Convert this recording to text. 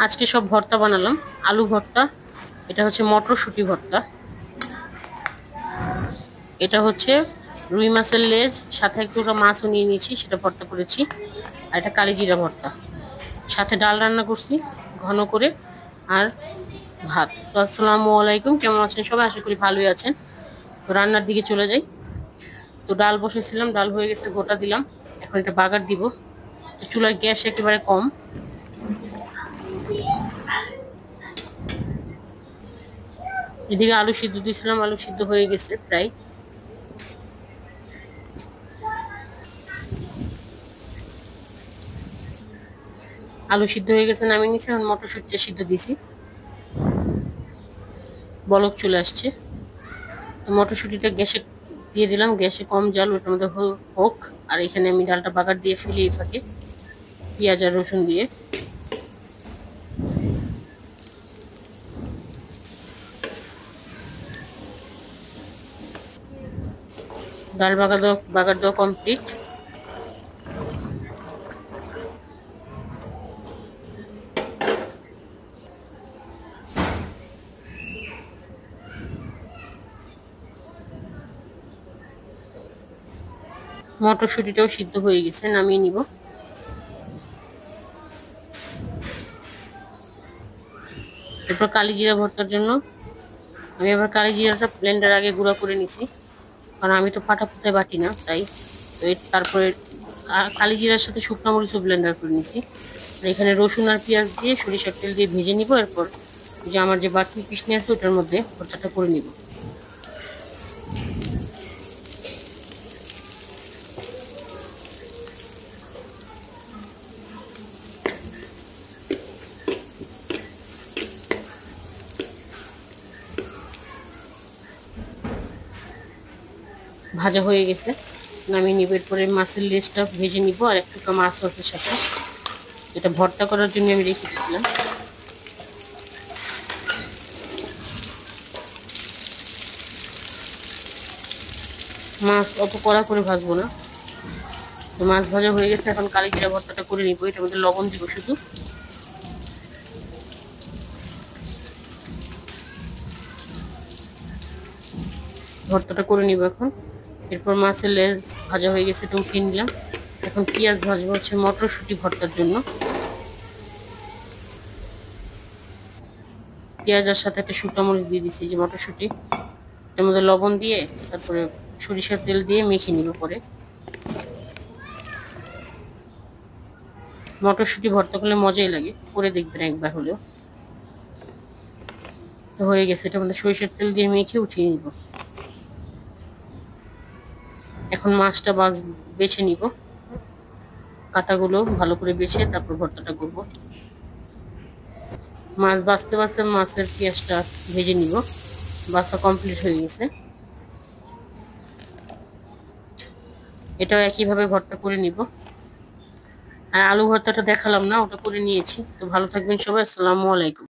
আজকে সব ভর্তা বানালাম। আলু ভর্তা, এটা হচ্ছে মটরশুঁটি ভর্তা, এটা হচ্ছে রুই মাছের লেজ, সাথে একটু মাছও নিয়ে নিয়েছি, সেটা ভর্তা করেছি। আর এটা কালিজিরা ভর্তা, সাথে ডাল রান্না করছি ঘন করে, আর ভাত। তো আসসালামু আলাইকুম, কেমন আছেন সবাই? আশা করি ভালোই আছেন। তো রান্নার দিকে চলে যাই। তো ডাল বসেছিলাম, ডাল হয়ে গেছে, গোটা দিলাম। এখন এটা বাগার দিব। তো চুলার গ্যাস একেবারে কম। এদিকে আলু সিদ্ধ দিয়েছিলাম, আলু সিদ্ধ হয়ে গেছে প্রায়। আলু সিদ্ধ হয়ে গেছে, নামিয়ে নিয়েছি। এখন মটরশুঁটিটা সিদ্ধ দিয়েছি, বলক চলে আসছে। তো মটরশুঁটিটা গ্যাসে দিয়ে দিলাম, গ্যাসে কম জাল, ওটার মধ্যে হোক। আর এখানে আমি ডালটা বাগার দিয়ে ফেলি এই ফাঁকে, পেঁয়াজ আর রসুন দিয়ে। ডাল বাগার দেওয়া কমপ্লিট। মটরশুঁটিটাও সিদ্ধ হয়ে গেছে, নামিয়ে নিব। এরপর কালিজিরা ভর্তার জন্য আমি আবার কালিজিরাটা ব্লেন্ডার আগে গুঁড়া করে নিছি, কারণ আমি তো পাটা পুঁতায় বাটি না, তাই। তো তারপরে কালিজিরার সাথে শুকনো মরিচও ব্লেন্ডার করে নিছি। আর এখানে রসুন আর পেঁয়াজ দিয়ে সরিষার তেল দিয়ে ভেজে নিব। এরপর যে আমার যে বাকি পিসনি আছে ওটার মধ্যে ভর্তাটা করে নিব। ভাজা হয়ে গেছে, নামিয়ে নিব। এরপরে মাছের লেজটা ভেজে নিব, আর একটু মাছ আছে সাথে, এটা ভর্তা করার জন্য আমি রেখে দিয়েছিলাম। মাছ অত কড়া করে ভাজবো না। তো মাছ ভাজা হয়ে গেছে, এখন কালিজিরা ভর্তাটা করে নিব। এটার মধ্যে লবণ দিব শুধু। ভর্তাটা করে নিব এখন। এরপর মাছের লেজ ভাজা হয়ে গেছে, এটা উঠিয়ে নিলাম। এখন পেঁয়াজ ভাজবো হচ্ছে মটরশুঁটি ভর্তার জন্য। পেঁয়াজের সাথে একটা শুকনো মরিচ দিয়ে দিচ্ছি, যে মটরশুঁটি, এর মধ্যে লবণ দিয়ে তারপরে সরিষার তেল দিয়ে মেখে নিব। পরে মটরশুঁটি ভর্তা করলে মজাই লাগে, করে দেখবেন একবার হলেও। তো হয়ে গেছে, এটার মধ্যে সরিষার তেল দিয়ে মেখে উঠিয়ে নিব। এখন মাছটা বেছে নিব, কাটাগুলো ভালো করে বেছে তারপর ভর্তাটা করব। মাছ বাছতে বাছতে মাছের পেঁয়াজটা ভেজে নিব। বাছা কমপ্লিট হয়ে গেছে। এটাও একইভাবে ভর্তা করে নিব। আর আলু ভর্তাটা দেখালাম না, ওটা করে নিয়েছি। তো ভালো থাকবেন সবাই, আসসালামু আলাইকুম।